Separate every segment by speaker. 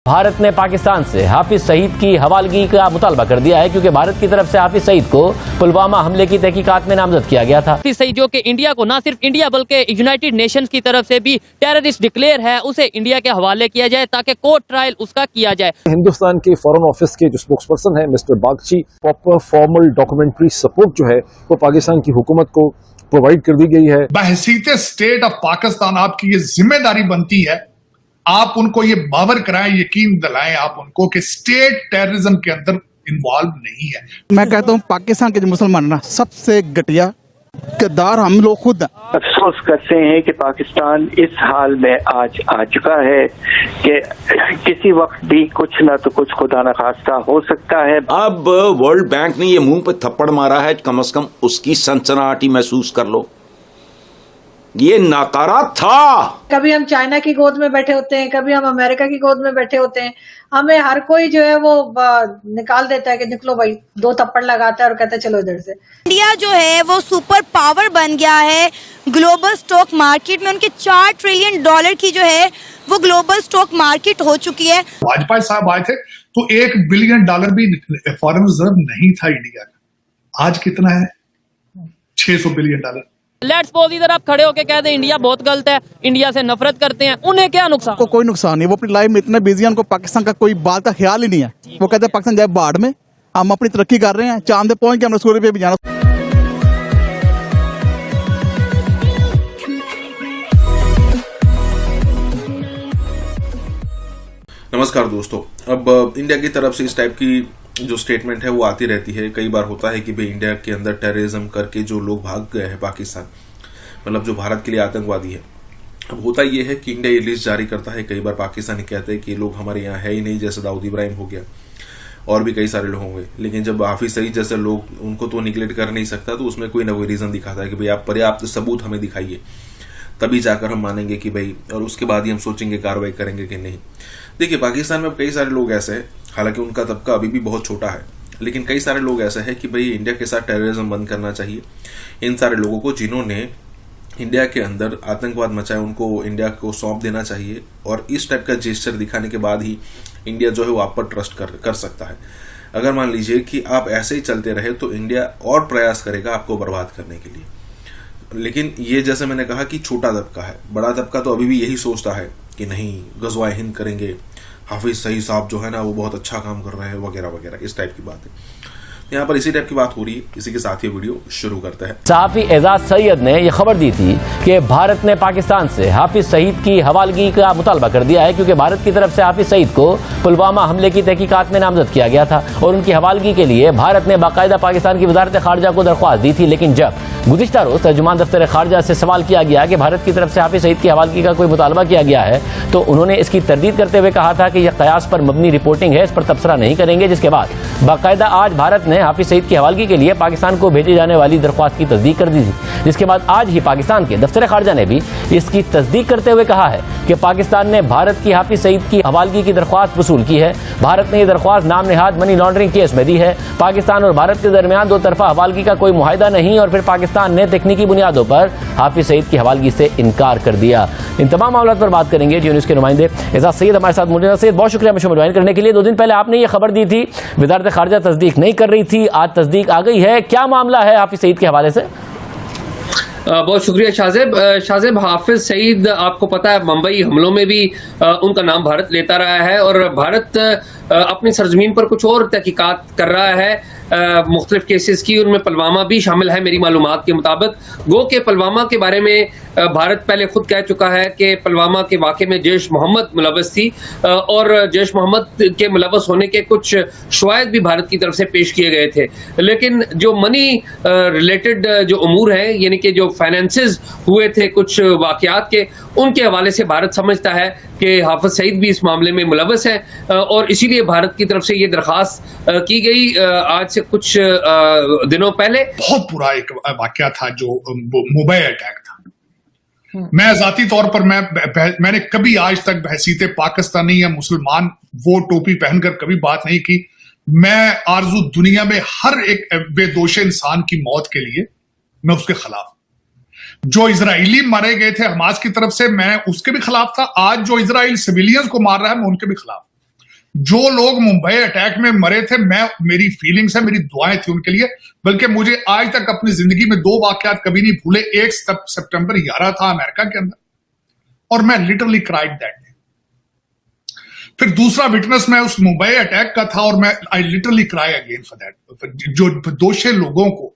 Speaker 1: भारत ने पाकिस्तान से हाफिज सईद की हवालगी का मुतालबा कर दिया है क्योंकि भारत की तरफ से हाफिज सईद को पुलवामा हमले की तहकीकात में नामजद किया गया था।
Speaker 2: हाफिज सईद जो कि इंडिया को न सिर्फ इंडिया बल्कि यूनाइटेड नेशंस की तरफ से भी टेररिस्ट डिक्लेयर है, उसे इंडिया के हवाले किया जाए ताकि कोर्ट ट्रायल उसका किया जाए।
Speaker 3: हिंदुस्तान के फॉरेन ऑफिस के जो स्पोक्स पर्सन है mister Bagchi, proper formal documentary support जो है वो पाकिस्तान की हुकूमत को प्रोवाइड कर दी गई है।
Speaker 4: बहसीत स्टेट ऑफ पाकिस्तान आपकी ये जिम्मेदारी बनती है, आप उनको ये बावर कराएं, यकीन दिलाएं आप उनको कि स्टेट टेररिज्म के अंदर इन्वॉल्व नहीं है। मैं कहता हूं पाकिस्तान के जो मुसलमान ना सबसे घटिया किरदार हम लोग खुद
Speaker 5: अफसोस करते हैं कि पाकिस्तान इस हाल में आज आ चुका है कि किसी वक्त भी कुछ ना तो कुछ खुदा न खास्ता हो सकता है।
Speaker 6: अब वर्ल्ड बैंक ने ये मुंह पे थप्पड़ मारा है, कम से कम उसकी सनसनाहटी महसूस कर लो। ये नाकारा था।
Speaker 7: कभी हम चाइना की गोद में बैठे होते हैं, कभी हम अमेरिका की गोद में बैठे होते हैं, हमें हर कोई जो है वो निकाल देता है कि निकलो भाई, दो थप्पड़ लगाता है और कहता है चलो इधर से।
Speaker 8: इंडिया जो है वो सुपर पावर बन गया है ग्लोबल स्टॉक मार्केट में। उनके $4 ट्रिलियन की जो है वो ग्लोबल स्टॉक मार्केट हो चुकी है।
Speaker 4: वाजपेयी साहब आए थे तो $1 बिलियन भी फॉरेन रिजर्व नहीं था इंडिया का। आज कितना है? $600 बिलियन।
Speaker 2: लेट्स सपोज इधर आप खड़े होके कह दें इंडिया बहुत गलत है, इंडिया से नफरत करते हैं, उन्हें क्या नुकसान?
Speaker 9: को कोई नुकसान नहीं, वो अपनी लाइफ में इतने बिजी हैं, उनको पाकिस्तान का कोई बात का ख्याल ही नहीं है। वो कहते हैं पाकिस्तान जाए बाढ़ में, हम अपनी तरक्की कर रहे हैं, चांद पे पहुंच के हमने सूर्य पे भी जाना।
Speaker 10: नमस्कार दोस्तों, अब इंडिया की तरफ से इस टाइप की जो स्टेटमेंट है वो आती रहती है। कई बार होता है कि भाई इंडिया के अंदर टेररिज्म करके जो लोग भाग गए हैं पाकिस्तान, मतलब जो भारत के लिए आतंकवादी है। अब होता ये है कि इंडिया ये लिस्ट जारी करता है, कई बार पाकिस्तानी कहते हैं कि लोग हमारे यहाँ है ही नहीं, जैसे दाऊद इब्राहिम हो गया और भी कई सारे लोग होंगे। लेकिन जब हाफिज सईद जैसे लोग, उनको तो निगलेक्ट कर नहीं सकता, तो उसमें कोई ना कोई रीजन दिखाता है कि भाई आप पर्याप्त सबूत हमें दिखाइए, तभी जाकर हम मानेंगे कि भाई, और उसके बाद ही हम सोचेंगे कार्रवाई करेंगे कि नहीं। देखिए, पाकिस्तान में कई सारे लोग ऐसे हैं, हालांकि उनका तबका अभी भी बहुत छोटा है, लेकिन कई सारे लोग ऐसे हैं कि भाई इंडिया के साथ टेररिज्म बंद करना चाहिए। इन सारे लोगों को जिन्होंने इंडिया के अंदर आतंकवाद मचाया, उनको इंडिया को सौंप देना चाहिए, और इस टाइप का जेस्चर दिखाने के बाद ही इंडिया जो है वो आप पर ट्रस्ट कर सकता है। अगर मान लीजिए कि आप ऐसे ही चलते रहे तो इंडिया और प्रयास करेगा आपको बर्बाद करने के लिए। लेकिन ये जैसे मैंने कहा कि छोटा तबका है, बड़ा तबका तो अभी भी यही सोचता है कि नहीं, गज़वाए हिंद करेंगे, हाफिज सईद साहब जो है ना वो बहुत अच्छा काम कर रहे हैं वगैरह वगैरह, इस टाइप की बात है। यहाँ पर इसी टाइप की बात हो रही है। इसी के साथ ये वीडियो शुरू करते हैं।
Speaker 1: सहाफी एजाज सैयद ने यह खबर दी थी कि भारत ने पाकिस्तान से हाफिज सईद की हवालगी का मुतालबा कर दिया है क्योंकि भारत की तरफ से हाफिज सईद को पुलवामा हमले की तहकीकात में नामजद किया गया था और उनकी हवालगी के लिए भारत ने बाकायदा पाकिस्तान की वजारत खारजा को दरख्वास्त दी थी। लेकिन जब गुज़िश्ता रोज तर्जुमान दफ्तर खारजा से सवाल किया गया कि भारत की तरफ से हाफिज सईद की हवालगी का कोई मुतालबा किया गया है, तो उन्होंने इसकी तरदीद करते हुए कहा था कि यह कयास पर मबनी रिपोर्टिंग है, इस पर तबसरा नहीं करेंगे। जिसके बाद बाकायदा आज भारत ने हाफिज सईद की हवालगी के लिए पाकिस्तान को भेजी जाने वाली दरख्वास्त की तस्दीक कर दी थी, जिसके बाद आज ही पाकिस्तान के दफ्तर खारजा ने भी इसकी तस्दीक करते हुए कहा है कि पाकिस्तान ने भारत की हाफिज सईद की हवालगी की दरख्वास्त वसूल की है। भारत ने यह दरख्वास्त नाम नेहाद मनी लॉन्ड्रिंग केस में दी है। पाकिस्तान और भारत के दरमियान दो तरफा हवालगी का कोई मुआहिदा नहीं, और फिर पाकिस्तान ने तकनीकी बुनियादों पर हाफिज सईद की हवालगी से इनकार कर दिया। इन तमाम मामलों पर बात करेंगे। जी न्यूज़ के नुमाइंदे एजाज सैयद हमारे साथ मौजूद हैं। सैयद, बहुत शुक्रिया मुझे ज्वाइन करने के लिए। 2 दिन पहले आपने ये खबर दी थी, वजारत खारजा तस्दीक नहीं कर रही थी, आज तस्दीक आ गई है। क्या मामला है हाफिज सईद के हवाले से?
Speaker 11: बहुत शुक्रिया शाहजेब। हाफिज सईद, आपको पता है मुंबई हमलों में भी उनका नाम भारत लेता रहा है, और भारत अपनी सरजमीन पर कुछ और तहकीकात कर रहा है मुख्तलिफ केसेस की, उनमें पुलवामा भी शामिल है मेरी मालूमात के मुताबिक। गो के पुलवामा के बारे में भारत पहले खुद कह चुका है कि पुलवामा के वाक़े में जैश मोहम्मद मुलव्वस थी, और जैश मोहम्मद के मुलव्वस होने के कुछ शवाहिद भी भारत की तरफ से पेश किए गए थे। लेकिन जो मनी रिलेटेड जो अमूर हैं, यानी कि जो फाइनेंसेस हुए थे कुछ वाक़यात के, उनके हवाले से भारत समझता है कि हाफिज सईद भी इस मामले में मुलव्वस है, और इसीलिए भारत की तरफ से ये दरख्वास्त की गई आज से कुछ दिनों पहले।
Speaker 4: बहुत बुरा एक वाकया था जो मुंबई अटैक था। मैं जाती तौर पर मैंने कभी आज तक बहसीते पाकिस्तानी या मुसलमान वो टोपी पहनकर कभी बात नहीं की। मैं आरजू दुनिया में हर एक बेदोश इंसान की मौत के लिए मैं उसके खिलाफ। जो इजराइली मारे गए थे हमास की तरफ से, मैं उसके भी खिलाफ था। आज जो इजराइल सिविलियंस को मार रहा है, मैं उनके भी खिलाफ। जो लोग मुंबई अटैक में मरे थे, मेरी फीलिंग्स है, मेरी दुआएं थी उनके लिए। बल्कि मुझे आज तक अपनी जिंदगी में 2 वाकयात कभी नहीं भूले। एक सितंबर 11 था अमेरिका के अंदर, और मैं लिटरली क्राइड दैट डे। फिर दूसरा विटनेस मैं उस मुंबई अटैक का था, और मैं I literally cry again for that. जो दोषी लोगों को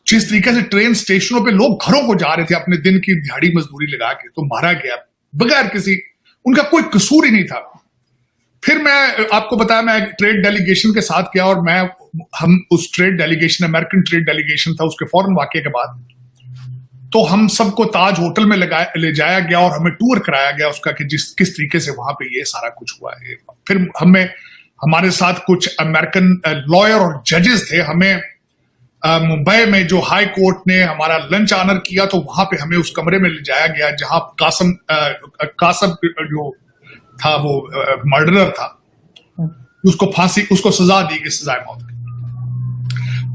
Speaker 4: जिस तरीके से ट्रेन स्टेशनों पे लोग घरों को जा रहे थे अपने दिन की दिहाड़ी मजदूरी लगा के, तो मारा गया बगैर किसी, उनका कोई कसूर ही नहीं था। फिर मैं आपको बताया, मैं ट्रेड डेलीगेशन के साथ गया, और हम उस trade delegation, American trade delegation था, उसके फौरन वाकये के बाद तो हम सबको ताज होटल में ले जाया गया, और हमें टूर कराया गया उसका कि किस तरीके से वहां पे ये सारा कुछ हुआ है। फिर हमारे साथ कुछ अमेरिकन लॉयर और जजेस थे। हमें मुंबई में जो हाई कोर्ट ने हमारा लंच ऑनर किया, तो वहां पे हमें उस कमरे में ले जाया गया जहां कासम जो था वो मर्डरर था, उसको सजा दी गई, सजाए मौत की।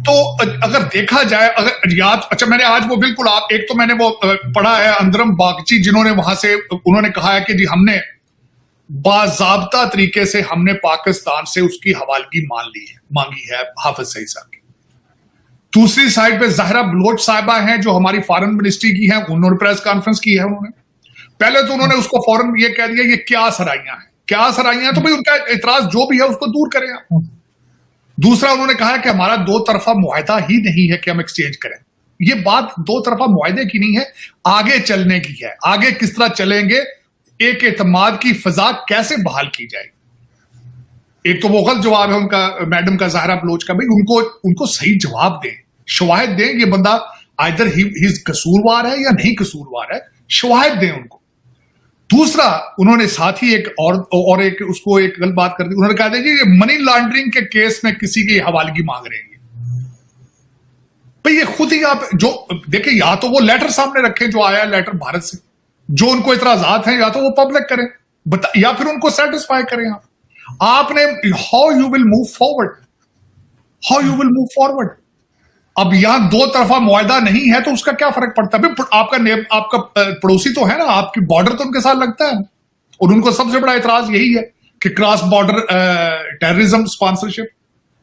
Speaker 4: तो अगर देखा जाए, अगर याद, अच्छा मैंने आज वो बिल्कुल एक तो मैंने वो पढ़ा है अंदरम बागची, जिन्होंने वहां से उन्होंने कहा है कि जी हमने बाज़ाब्ता तरीके से हमने पाकिस्तान से उसकी हवालगी मांगी है हाफिज सईद साहब की। दूसरी साइड पे ज़हरा बलोच साहिबा हैं जो हमारी फॉरेन मिनिस्ट्री की हैं, उन्होंने प्रेस कॉन्फ्रेंस की है। उन्होंने पहले तो उन्होंने उसको फौरन ये कह दिया ये क्या सराइयां हैं, तो भाई उनका इतराज जो भी है उसको दूर करें आप। दूसरा उन्होंने कहा कि हमारा 2 तरफा मुआहदा ही नहीं है कि हम एक्सचेंज करें। ये बात 2 तरफा मुआहदे की नहीं है, आगे चलने की है। आगे किस तरह चलेंगे, एक एतमाद की फिजा कैसे बहाल की जाएगी। एक तो वो गलत जवाब है उनका, मैडम का, ज़हरा बलोच का, भाई उनको सही जवाब दें, शवाहिद दें, ये बंदा आइदर ही कसूरवार है या नहीं कसूरवार है, शवाहिद दें उनको। दूसरा उन्होंने साथ ही एक उसको एक गलत बात कर दी, उन्होंने कहा था कि ये मनी लॉन्ड्रिंग के केस में किसी की हवालगी मांग रहे हैं। भाई ये खुद ही आप जो देखिए, या तो वो लेटर सामने रखें जो आया लेटर भारत से, जो उनको इतराजात हैं, या तो वो पब्लिक करें, या फिर उनको सेटिस्फाई करें। आपने how you will move forward. अब यहां 2 तरफा मुआहदा नहीं है तो उसका क्या फर्क पड़ता है। आपका पड़ोसी तो है ना, आपकी बॉर्डर तो उनके साथ लगता है, और उनको सबसे बड़ा इतराज यही है कि क्रॉस बॉर्डर टेररिज्म स्पॉन्सरशिप,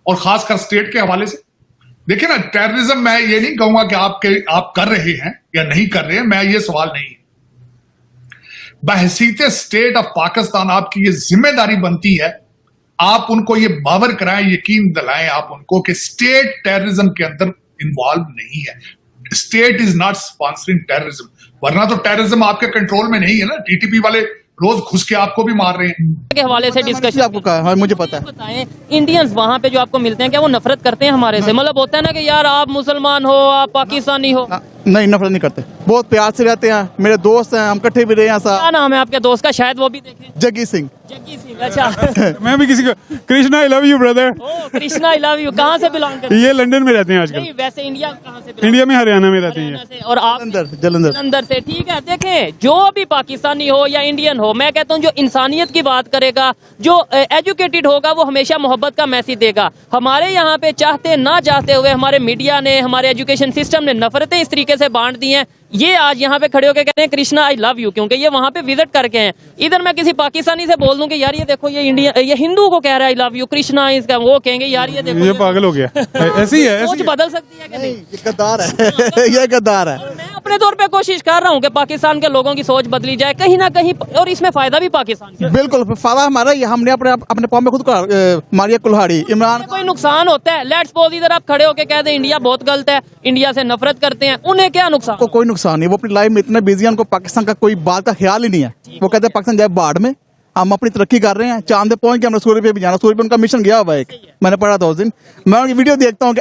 Speaker 4: और खासकर स्टेट के हवाले से। देखिए ना, टेररिज्म मैं ये नहीं कहूंगा कि आप कर रहे हैं या नहीं कर रहे हैं, मैं ये सवाल नहीं है। बहसीत स्टेट ऑफ पाकिस्तान आपकी ये जिम्मेदारी बनती है, आप उनको ये बावर कराएं, यकीन दिलाएं आप उनको कि स्टेट टेररिज्म के अंदर इन्वॉल्व नहीं है। State is not sponsoring terrorism, वरना तो टेररिज्म आपके कंट्रोल में नहीं है ना। टीटीपी वाले रोज घुस के आपको भी मार रहे हैं।
Speaker 2: के हवाले से डिस्कशन
Speaker 9: आपको कहा, हाँ, मुझे पता है।
Speaker 2: बताएं, इंडियंस वहाँ पे जो आपको मिलते हैं, क्या वो नफरत करते हैं हमारे से? मतलब होता है ना कि यार आप मुसलमान हो, आप पाकिस्तानी हो।
Speaker 9: नहीं, नफरत नहीं करते, बहुत प्यार से रहते हैं। मेरे दोस्त हैं, हम इकट्ठे भी रहे हैं।
Speaker 2: क्या नाम है आपके दोस्त का? शायद वो भी देखें।
Speaker 9: जग्गी सिंह।
Speaker 2: अच्छा।
Speaker 12: मैं भी किसी को Krishna I love you brother.
Speaker 2: Krishna I love you. कहाँ से बिलोंग करते हैं?
Speaker 12: ये लंदन में रहते हैं आजकल।
Speaker 2: नहीं, वैसे इंडिया कहाँ से?
Speaker 12: इंडिया में हरियाणा में रहते हैं।
Speaker 2: और आप? जलंधर से। ठीक है, देखें, जो भी पाकिस्तानी हो या इंडियन हो, मैं कहता हूँ जो इंसानियत की बात करेगा, जो एजुकेटेड होगा, वो हमेशा मोहब्बत का मैसेज देगा। हमारे यहाँ पे चाहते ना चाहते हुए हमारे मीडिया ने, हमारे एजुकेशन सिस्टम ने नफरतें इस तरीके से बांट दी हैं। ये आज यहाँ पे खड़े होकर कहते हैं कृष्णा आई लव यू, क्योंकि ये वहाँ पे विजिट करके हैं। इधर मैं किसी पाकिस्तानी से बोल दूं कि यार ये देखो, ये हिंदू को कह रहा है आई लव यू कृष्णा, इसका वो कहेंगे यार ये देखो,
Speaker 12: ये पागल हो गया। ऐसी है,
Speaker 2: सोच बदल सकती है कि नहीं?
Speaker 9: ये गद्दार है। ये गद्दार है।
Speaker 2: मैं अपने तौर पे कोशिश कर रहा हूँ कि पाकिस्तान के लोगों की सोच बदली जाए कहीं ना कहीं, और इसमें फायदा भी पाकिस्तान का।
Speaker 9: बिल्कुल फायदा हमारा, ये हमने अपने पाँव में खुद मारिया कुल्हाड़ी। इमरान
Speaker 2: कोई नुकसान होता है? लेट्स सपोज इधर आप खड़े होकर कह दें इंडिया बहुत गलत है, इंडिया से नफरत करते हैं, उन्हें क्या नुकसान?
Speaker 9: को कोई नुकसान नहीं, वो अपनी लाइफ में इतना बिजी है, उनको पाकिस्तान का कोई बात का ख्याल ही नहीं है। वो कहते हैं पाकिस्तान जाए बाढ़ में, हम अपनी तरक्की कर रहे हैं, चांद पे पहुंच के हमने सूर्य पे भी जाना। सूर्य पे उनका मिशन गया हुआ है, एक मैंने पढ़ा था उस दिन। मैं उनकी वीडियो देखता हूँ,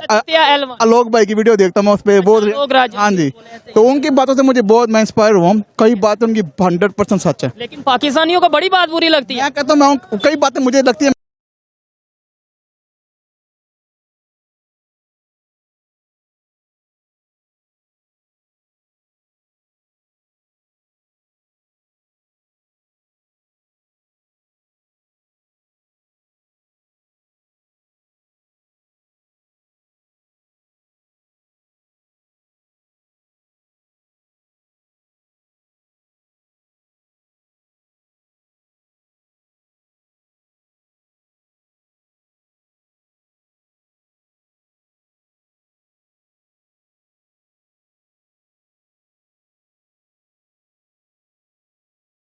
Speaker 9: आलोक भाई की वीडियो देखता हूँ, उस पर बहुत, हाँ जी, तो उनकी बातों से मुझे बहुत, मैं इंस्पायर हुआ। कई बातें उनकी 100% सच है,
Speaker 2: लेकिन पाकिस्तानियों को बड़ी बात बुरी लगती है।
Speaker 9: मैं कहता हूँ, कई बातें मुझे लगती है